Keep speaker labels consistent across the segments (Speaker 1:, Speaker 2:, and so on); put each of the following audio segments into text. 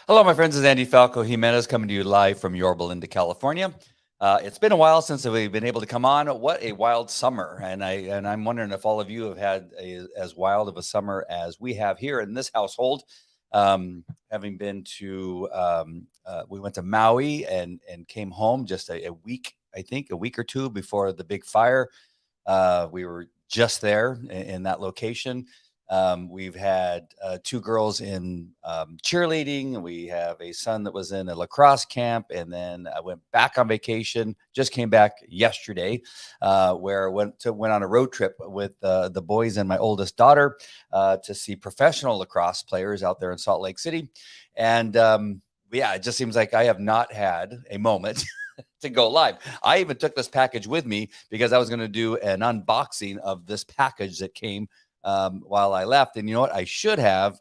Speaker 1: Hello, my friends. It's Andy Falco Jimenez coming to you live from Yorba Linda, California. It's been a while since we've been able to come on. What a wild summer, and I'm wondering if all of you have had as wild of a summer as we have here in this household. Having been to, we went to Maui and came home just a week, I think, a week or two before the big fire. We were just there in that location. We've had two girls in cheerleading. We have a son that was in a lacrosse camp, and then I went back on vacation. Just came back yesterday, where I went on a road trip with the boys and my oldest daughter to see professional lacrosse players out there in Salt Lake City. And yeah, it just seems like I have not had a moment to go live. I even took this package with me because I was going to do an unboxing of this package that came while I left. And you know what? I should have.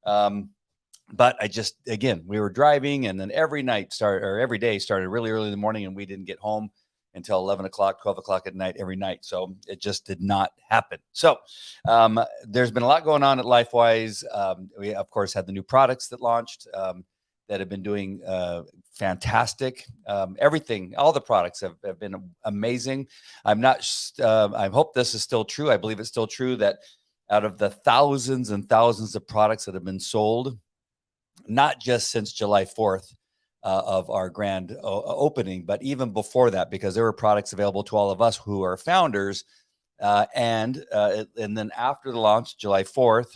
Speaker 1: But I just, again, we were driving, and then every day started really early in the morning, and we didn't get home until 11 o'clock, 12 o'clock at night every night. So it just did not happen. So there's been a lot going on at LifeWise. We, of course, had the new products that launched that have been doing fantastic. Everything, all the products have been amazing. I hope this is still true. I believe it's still true that out of the thousands and thousands of products that have been sold, not just since July 4th of our grand opening, but even before that, because there were products available to all of us who are founders. And then after the launch, July 4th,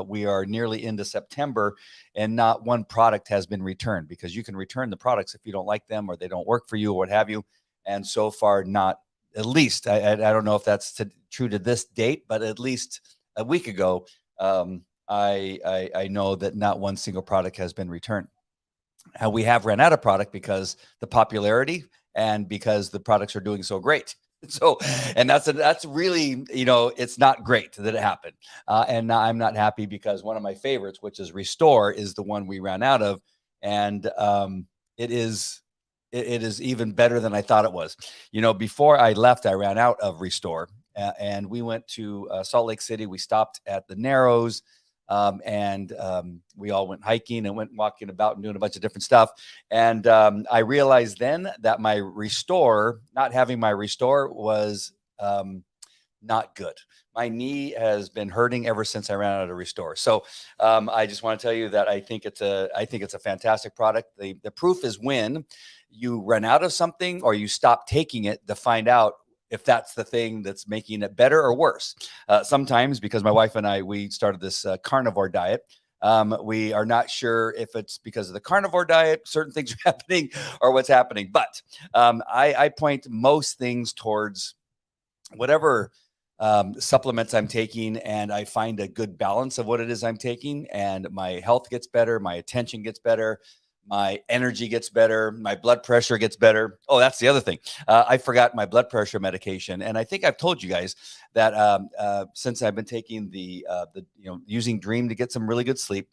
Speaker 1: we are nearly into September, and not one product has been returned, because you can return the products if you don't like them or they don't work for you or what have you. And so far, not, at least, I don't know if that's true to this date, but at least a week ago, I know that not one single product has been returned. We have ran out of product because the popularity and because the products are doing so great. So, and that's really, it's not great that it happened. And I'm not happy, because one of my favorites, which is Restore, is the one we ran out of. And it is even better than I thought it was. Before I left, I ran out of Restore, and we went to Salt Lake City. We stopped at the Narrows, and we all went hiking and went walking about and doing a bunch of different stuff. And I realized then that not having my Restore was not good. My knee has been hurting ever since I ran out of Restore. So I just want to tell you that I think it's a fantastic product. The proof is when you run out of something or you stop taking it to find out if that's the thing that's making it better or worse. Sometimes, because my wife and we started this carnivore diet, we are not sure if it's because of the carnivore diet, certain things are happening, or what's happening. But I point most things towards whatever supplements I'm taking, and I find a good balance of what it is I'm taking, and my health gets better, my attention gets better, my energy gets better, my blood pressure gets better. Oh, that's the other thing. I forgot my blood pressure medication, and I think I've told you guys that since I've been taking using Dream to get some really good sleep,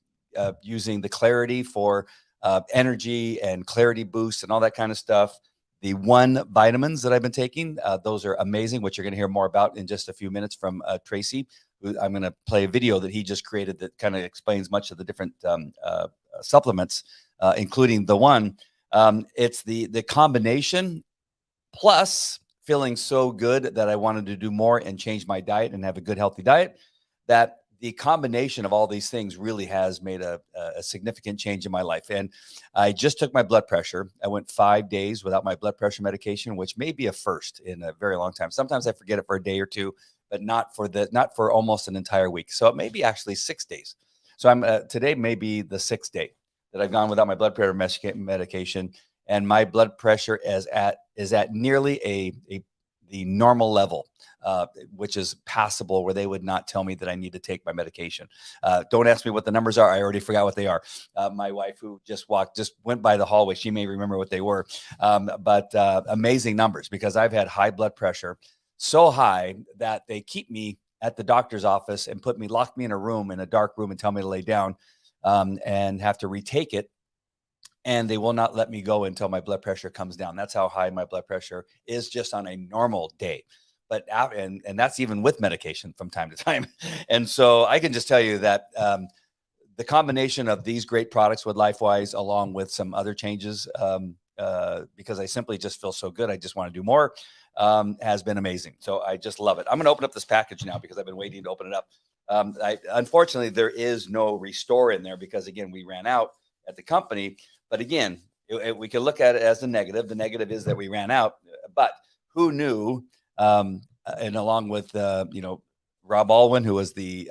Speaker 1: using the Clarity for energy and clarity boost and all that kind of stuff. The One vitamins that I've been taking, those are amazing, which you're going to hear more about in just a few minutes from Tracy. I'm going to play a video that he just created that kind of explains much of the different supplements, including the One. It's the combination, plus feeling so good that I wanted to do more and change my diet and have a good, healthy diet, that the combination of all these things really has made a significant change in my life. And I just took my blood pressure. I went 5 days without my blood pressure medication, which may be a first in a very long time. Sometimes I forget it for a day or two, but not for almost an entire week. So it may be actually 6 days. So today may be the 6th day that I've gone without my blood pressure medication, and my blood pressure is at nearly the normal level, which is passable, where they would not tell me that I need to take my medication. Don't ask me what the numbers are. I already forgot what they are. My wife, who just went by the hallway, she may remember what they were. But amazing numbers, because I've had high blood pressure, so high that they keep me at the doctor's office and lock me in a dark room, and tell me to lay down, and have to retake it. And they will not let me go until my blood pressure comes down. That's how high my blood pressure is just on a normal day. But and that's even with medication from time to time. And so I can just tell you that the combination of these great products with LifeWise, along with some other changes, because I simply just feel so good, I just want to do more, has been amazing. So I just love it. I'm going to open up this package now because I've been waiting to open it up. Unfortunately, there is no restore in there because, again, we ran out at the company. But again, we can look at it as the negative. The negative is that we ran out. But who knew? And along with Rob Alwyn, who was the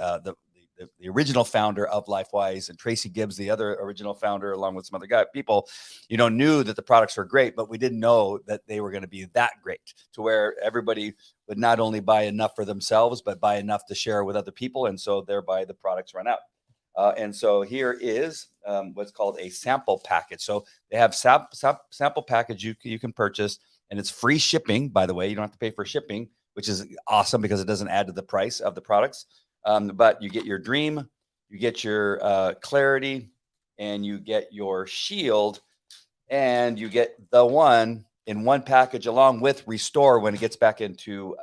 Speaker 1: original founder of LifeWise, and Tracy Gibbs, the other original founder, along with some other people, knew that the products were great, but we didn't know that they were going to be that great to where everybody would not only buy enough for themselves, but buy enough to share with other people. And so thereby the products run out. And so here is what's called a sample package. So they have sample package you can purchase, and it's free shipping, by the way. You don't have to pay for shipping, which is awesome because it doesn't add to the price of the products. But you get your dream, you get your clarity, and you get your shield, and you get the one in one package along with restore when it gets back into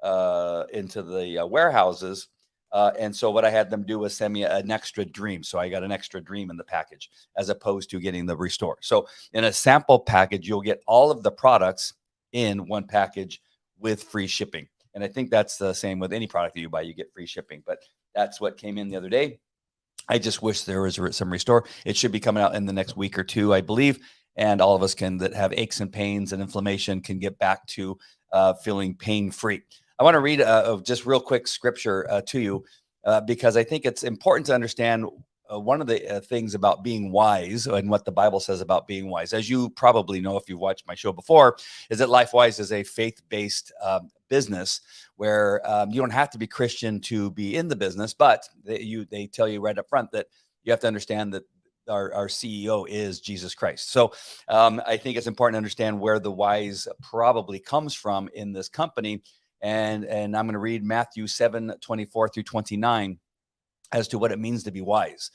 Speaker 1: the warehouses. And so what I had them do was send me an extra dream. So I got an extra dream in the package as opposed to getting the restore. So in a sample package, you'll get all of the products in one package with free shipping. And I think that's the same with any product that you buy, you get free shipping. But that's what came in the other day. I just wish there was some restore. It should be coming out in the next week or two, I believe. And all of us that have aches and pains and inflammation can get back to feeling pain-free. I want to read just real quick scripture to you because I think it's important to understand one of the things about being wise and what the Bible says about being wise. As you probably know, if you've watched my show before, is that LifeWise is a faith-based business where you don't have to be Christian to be in the business, but they tell you right up front that you have to understand that our CEO is Jesus Christ. So I think it's important to understand where the wise probably comes from in this company. And I'm going to read Matthew 7:24-29 as to what it means to be wise.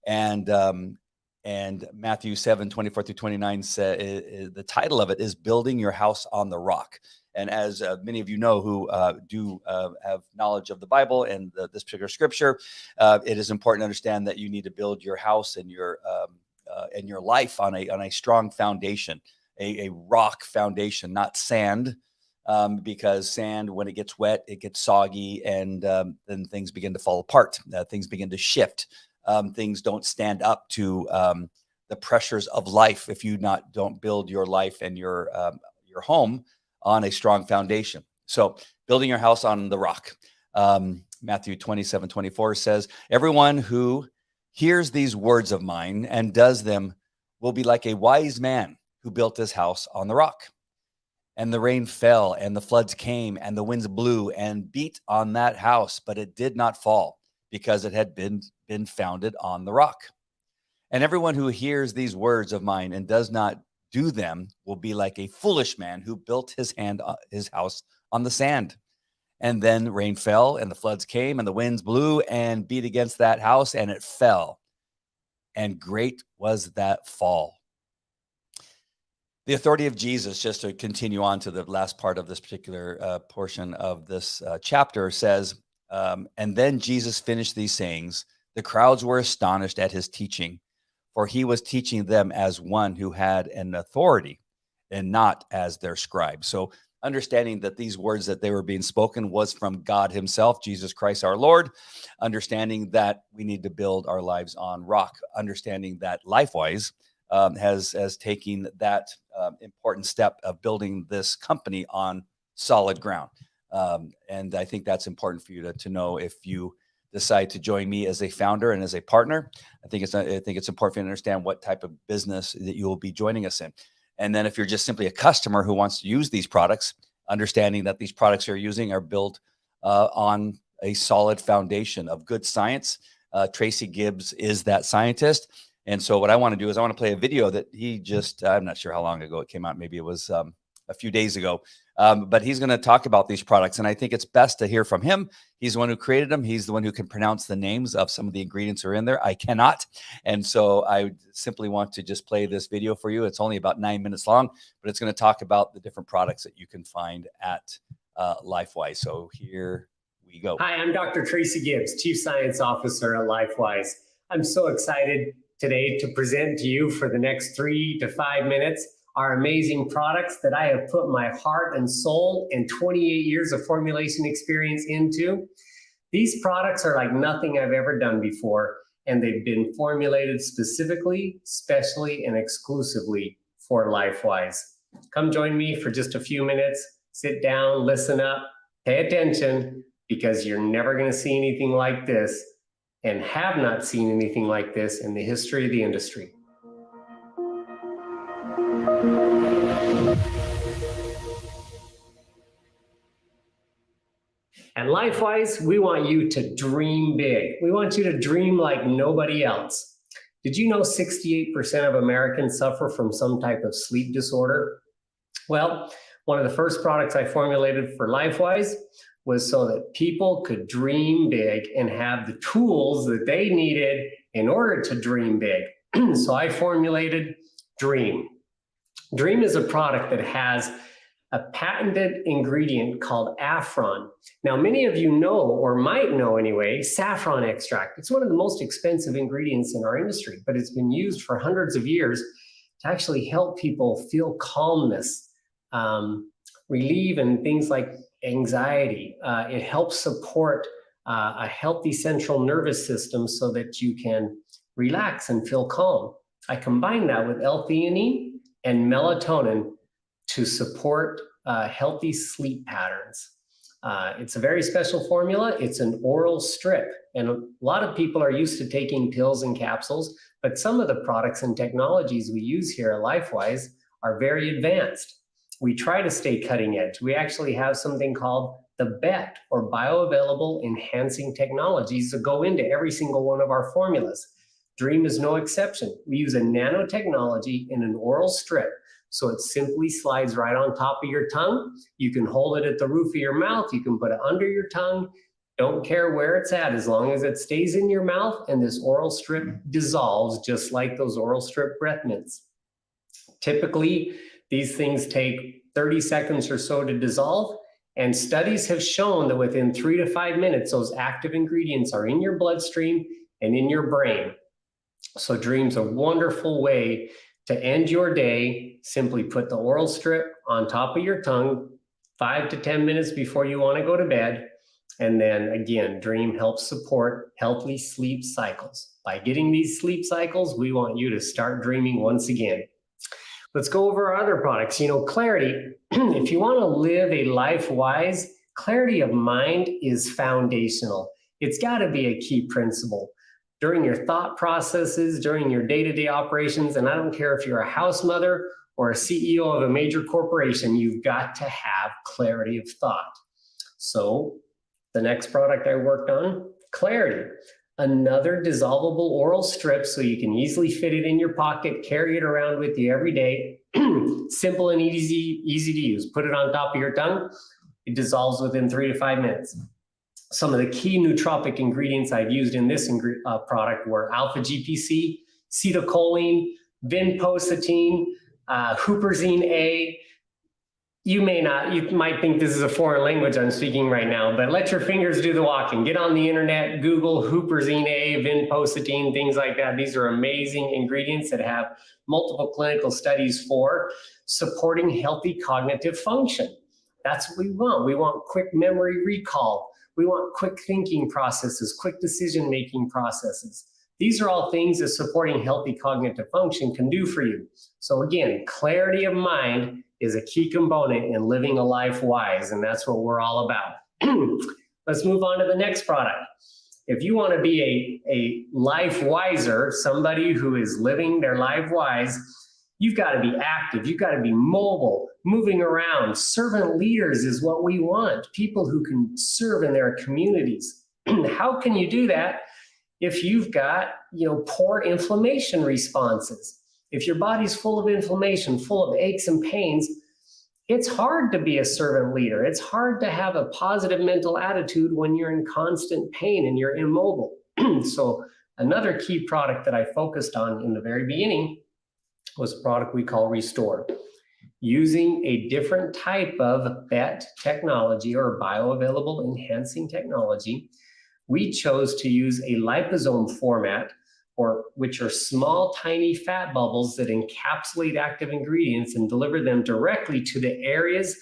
Speaker 1: And Matthew 7:24-29 says the title of it is Building Your House on the Rock. And as many of you know who do have knowledge of the Bible and this particular scripture, it is important to understand that you need to build your house and your life on a strong foundation, a rock foundation, not sand. Because sand, when it gets wet, it gets soggy, and then things begin to fall apart. Things begin to shift. Things don't stand up to the pressures of life if you don't build your life and your home on a strong foundation. So building your house on the rock. Matthew 27:24 says, everyone who hears these words of mine and does them will be like a wise man who built his house on the rock. And the rain fell, and the floods came, and the winds blew and beat on that house, but it did not fall because it had been founded on the rock. And everyone who hears these words of mine and does not do them will be like a foolish man who built his house on the sand. And then rain fell, and the floods came, and the winds blew and beat against that house, and it fell. And great was that fall. The authority of Jesus, just to continue on to the last part of this particular portion of this chapter, says, and then Jesus finished these sayings. The crowds were astonished at his teaching, for he was teaching them as one who had an authority and not as their scribe. So understanding that these words that they were being spoken was from God himself, Jesus Christ, our Lord, understanding that we need to build our lives on rock, understanding that LifeWise has taken that important step of building this company on solid ground. And I think that's important for you to know if you decide to join me as a founder and as a partner. I think it's important for you to understand what type of business that you will be joining us in. And then if you're just simply a customer who wants to use these products, understanding that these products you're using are built on a solid foundation of good science. Tracy Gibbs is that scientist. And so what I want to do is I want to play a video that he just, I'm not sure how long ago it came out. Maybe it was a few days ago. But he's going to talk about these products. And I think it's best to hear from him. He's the one who created them. He's the one who can pronounce the names of some of the ingredients that are in there. I cannot. And so I simply want to just play this video for you. It's only about 9 minutes long, but it's going to talk about the different products that you can find at LifeWise. So here we go.
Speaker 2: Hi, I'm Dr. Tracy Gibbs, Chief Science Officer at LifeWise. I'm so excited today to present to you for the next 3 to 5 minutes our amazing products that I have put my heart and soul and 28 years of formulation experience into. These products are like nothing I've ever done before, and they've been formulated specifically, specially, and exclusively for LifeWise. Come join me for just a few minutes, sit down, listen up, pay attention, because you're never going to see anything like this and have not seen anything like this in the history of the industry. At LifeWise, we want you to dream big. We want you to dream like nobody else. Did you know 68% of Americans suffer from some type of sleep disorder? Well, one of the first products I formulated for LifeWise was so that people could dream big and have the tools that they needed in order to dream big. So I formulated Dream. Dream is a product that has a patented ingredient called Affron. Now, many of you know, or might know anyway, saffron extract. It's one of the most expensive ingredients in our industry, but it's been used for hundreds of years to actually help people feel calmness, relieve and things like anxiety. It helps support a healthy central nervous system so that you can relax and feel calm. I combine that with L-theanine and melatonin to support healthy sleep patterns. It's a very special formula. It's an oral strip, and a lot of people are used to taking pills and capsules, but some of the products and technologies we use here at LifeWise are very advanced. We try to stay cutting edge. We actually have something called the BET, or Bioavailable Enhancing Technologies, that go into every single one of our formulas. Dream is no exception. We use a nanotechnology in an oral strip, so it simply slides right on top of your tongue. You can hold it at the roof of your mouth. You can put it under your tongue. Don't care where it's at, as long as it stays in your mouth, and this oral strip dissolves just like those oral strip breath mints. Typically, these things take 30 seconds or so to dissolve, and studies have shown that within 3 to 5 minutes, those active ingredients are in your bloodstream and in your brain. So Dream's a wonderful way to end your day. Simply put the oral strip on top of your tongue 5 to 10 minutes before you want to go to bed. And then again, Dream helps support healthy sleep cycles. By getting these sleep cycles, we want you to start dreaming once again. Let's go over our other products. You know, clarity. If you want to live a life wise, clarity of mind is foundational. It's got to be a key principle during your thought processes, during your day-to-day operations. And I don't care if you're a house mother or a CEO of a major corporation, you've got to have clarity of thought. So the next product I worked on, Clarity. Another dissolvable oral strip so you can easily fit it in your pocket, carry it around with you every day. Simple and easy to use. Put it on top of your tongue. It dissolves within 3 to 5 minutes. Some of the key nootropic ingredients I've used in this product were alpha-GPC, ceticholine, vinpocetine, huperzine A. You might think this is a foreign language I'm speaking right now, but let your fingers do the walking. Get on the internet, Google huperzine A, vinpocetine, things like that. These are amazing ingredients that have multiple clinical studies for supporting healthy cognitive function. That's what we want. We want quick memory recall. We want quick thinking processes, quick decision-making processes. These are all things that supporting healthy cognitive function can do for you. So again, clarity of mind is a key component in living a life wise, and that's what we're all about. Let's move on to the next product. If you want to be a life wiser, somebody who is living their life wise, you've got to be active. You've got to be mobile, moving around. Servant leaders is what we want, people who can serve in their communities. How can you do that if you've got, poor inflammation responses? If your body's full of inflammation, full of aches and pains, it's hard to be a servant leader. It's hard to have a positive mental attitude when you're in constant pain and you're immobile. So another key product that I focused on in the very beginning was a product we call Restore. Using a different type of BET technology, or bioavailable enhancing technology, we chose to use a liposome format or which are small, tiny fat bubbles that encapsulate active ingredients and deliver them directly to the areas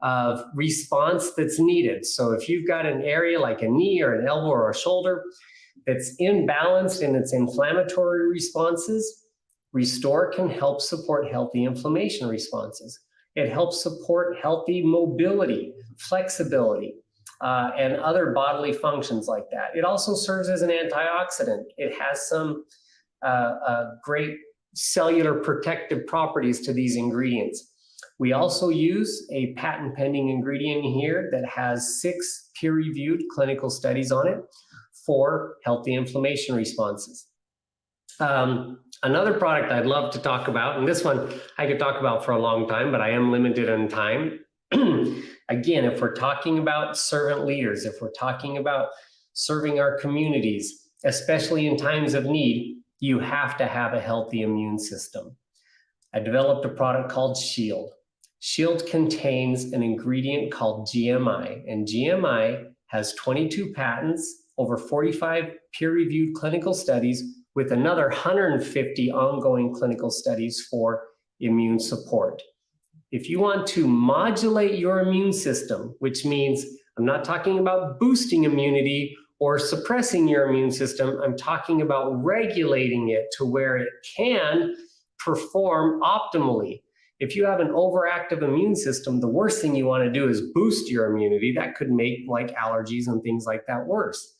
Speaker 2: of response that's needed. So if you've got an area like a knee or an elbow or a shoulder that's imbalanced in its inflammatory responses, Restore can help support healthy inflammation responses. It helps support healthy mobility, flexibility, and other bodily functions like that. It also serves as an antioxidant. It has some great cellular protective properties to these ingredients. We also use a patent pending ingredient here that has 6 peer-reviewed clinical studies on it for healthy inflammation responses. Another product I'd love to talk about, and this one I could talk about for a long time, but I am limited on time. Again, if we're talking about servant leaders, if we're talking about serving our communities, especially in times of need, you have to have a healthy immune system. I developed a product called Shield. Shield contains an ingredient called GMI, and GMI has 22 patents, over 45 peer-reviewed clinical studies, with another 150 ongoing clinical studies for immune support. If you want to modulate your immune system, which means I'm not talking about boosting immunity or suppressing your immune system, I'm talking about regulating it to where it can perform optimally. If you have an overactive immune system, the worst thing you want to do is boost your immunity. That could make like allergies and things like that worse.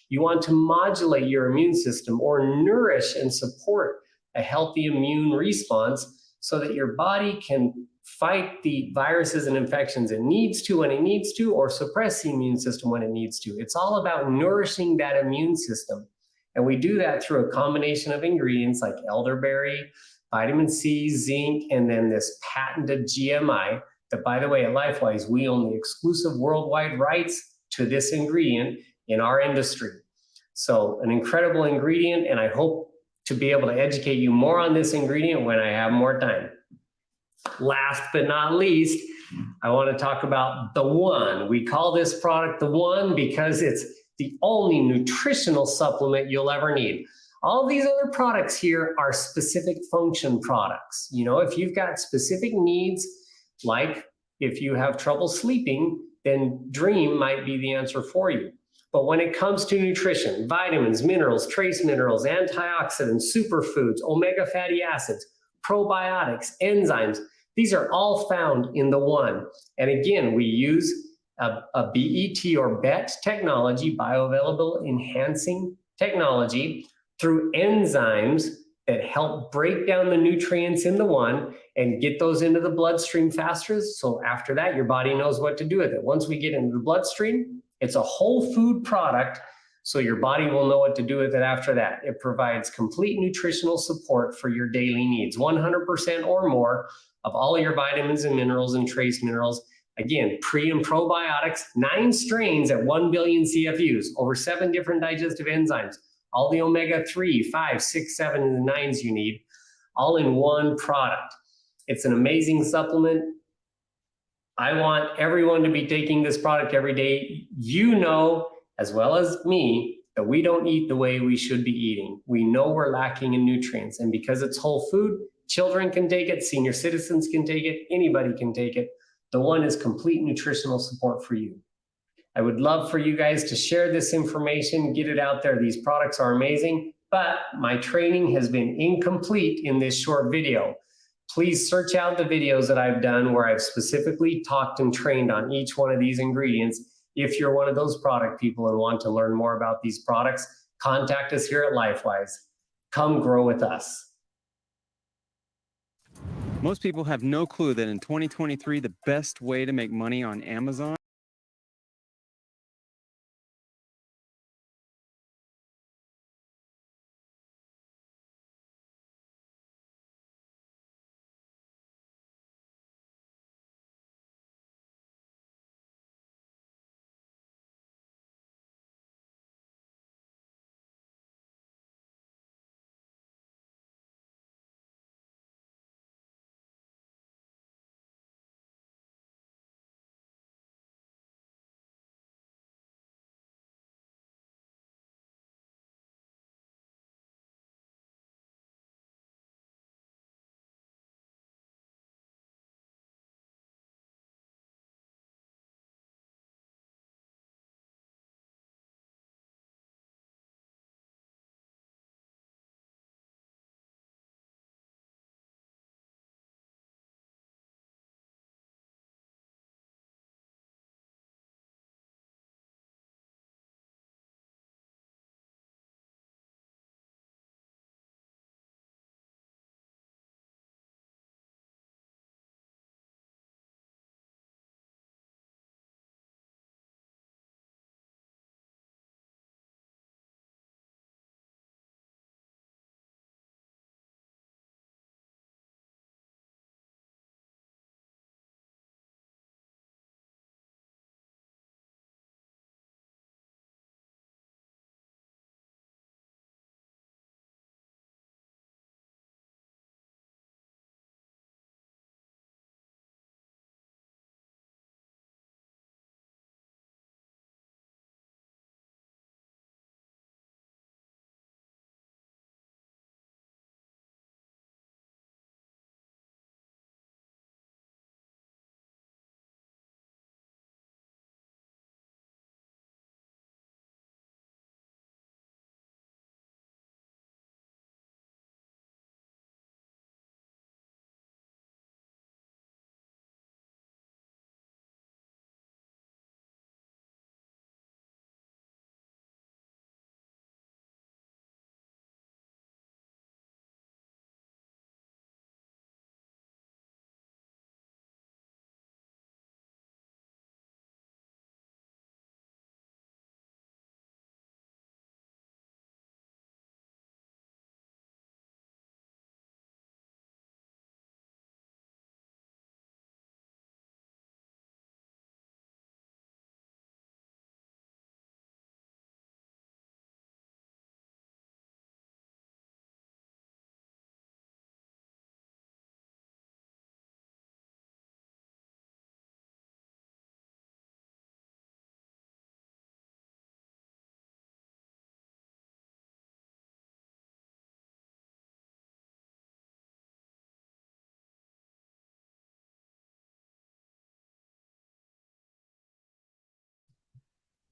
Speaker 2: You want to modulate your immune system or nourish and support a healthy immune response so that your body can fight the viruses and infections it needs to when it needs to, or suppress the immune system when it needs to. It's all about nourishing that immune system. And we do that through a combination of ingredients like elderberry, vitamin C, zinc, and then this patented GMI that, by the way, at LifeWise, we own the exclusive worldwide rights to this ingredient in our industry. So an incredible ingredient, and I hope to be able to educate you more on this ingredient when I have more time. Last but not least, I want to talk about the One. We call this product the One because it's the only nutritional supplement you'll ever need. All these other products here are specific function products. You know, if you've got specific needs, like if you have trouble sleeping, then Dream might be the answer for you. But when it comes to nutrition, vitamins, minerals, trace minerals, antioxidants, superfoods, omega fatty acids, probiotics, enzymes, these are all found in the One. And again, we use a BET or BET technology, bioavailable enhancing technology, through enzymes that help break down the nutrients in the One and get those into the bloodstream faster. So after that, your body knows what to do with it. Once we get into the bloodstream, it's a whole food product, so your body will know what to do with it after that. It provides complete nutritional support for your daily needs, 100% or more of all your vitamins and minerals and trace minerals. Again, pre and probiotics, 9 strains at 1 billion CFUs, over 7 different digestive enzymes, all the omega-3, 5, 6, 7, and the 9s you need, all in one product. It's an amazing supplement. I want everyone to be taking this product every day. You know, as well as me, that we don't eat the way we should be eating. We know we're lacking in nutrients, and because it's whole food, children can take it, senior citizens can take it, anybody can take it. The One is complete nutritional support for you. I would love for you guys to share this information, get it out there. These products are amazing, but my training has been incomplete in this short video. Please search out the videos that I've done where I've specifically talked and trained on each one of these ingredients. If you're one of those product people and want to learn more about these products, contact us here at LifeWise. Come grow with us.
Speaker 3: Most people have no clue that in 2023, the best way to make money on Amazon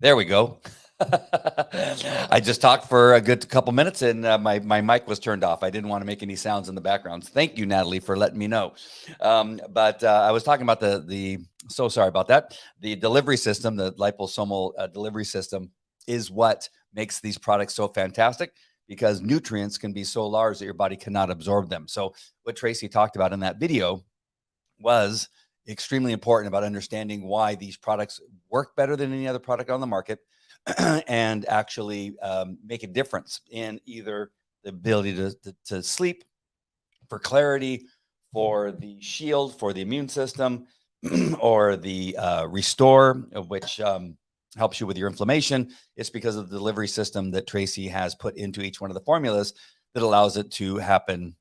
Speaker 1: There we go. I just talked for a good couple minutes and my mic was turned off. I didn't want to make any sounds in the background. Thank you, Natalie, for letting me know. But I was talking about so sorry about that. The delivery system, the liposomal delivery system is what makes these products so fantastic, because nutrients can be so large that your body cannot absorb them. So what Tracy talked about in that video was extremely important about understanding why these products work better than any other product on the market and actually make a difference in either the ability to sleep, for clarity, for the shield, for the immune system, or the restore, which helps you with your inflammation. It's because of the delivery system that Tracy has put into each one of the formulas that allows it to happen,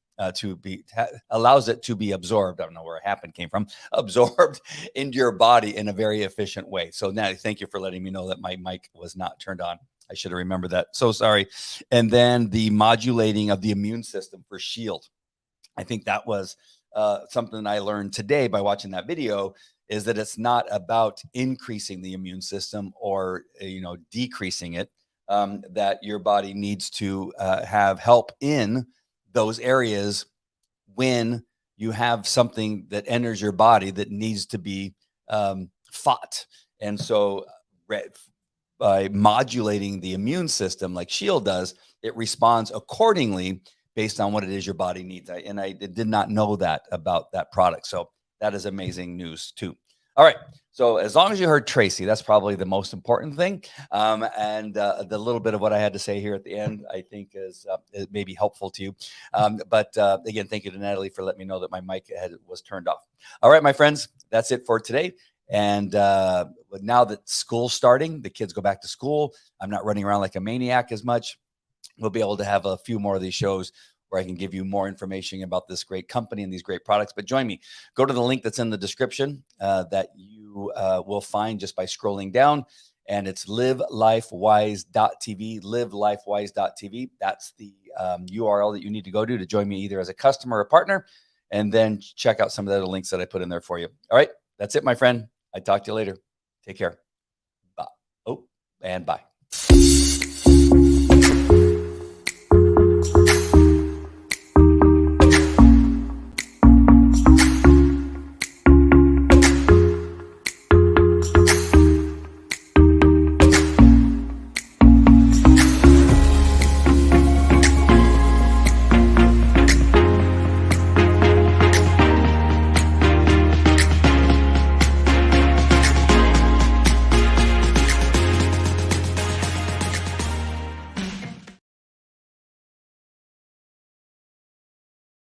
Speaker 1: allows it to be absorbed. I don't know where happen came from, absorbed into your body in a very efficient way. So Natalie, thank you for letting me know that my mic was not turned on. I should have remembered that. So sorry. And then the modulating of the immune system for shield. I think that was something I learned today by watching that video, is that it's not about increasing the immune system or, decreasing it, that your body needs to have help in those areas when you have something that enters your body that needs to be fought. And so by modulating the immune system like Shield does, it responds accordingly based on what it is your body needs. And I did not know that about that product. So that is amazing news too. All right. So as long as you heard Tracy, that's probably the most important thing. And the little bit of what I had to say here at the end, I think is it may be helpful to you. But again, thank you to Natalie for letting me know that my mic was turned off. All right, my friends, that's it for today. And now that school's starting, the kids go back to school. I'm not running around like a maniac as much. We'll be able to have a few more of these shows where I can give you more information about this great company and these great products. But join me. Go to the link that's in the description that you will find just by scrolling down. And it's livelifewise.tv, livelifewise.tv. That's the URL that you need to go to join me either as a customer or partner. And then check out some of the other links that I put in there for you. All right. That's it, my friend. I talk to you later. Take care. Bye. Oh, and bye.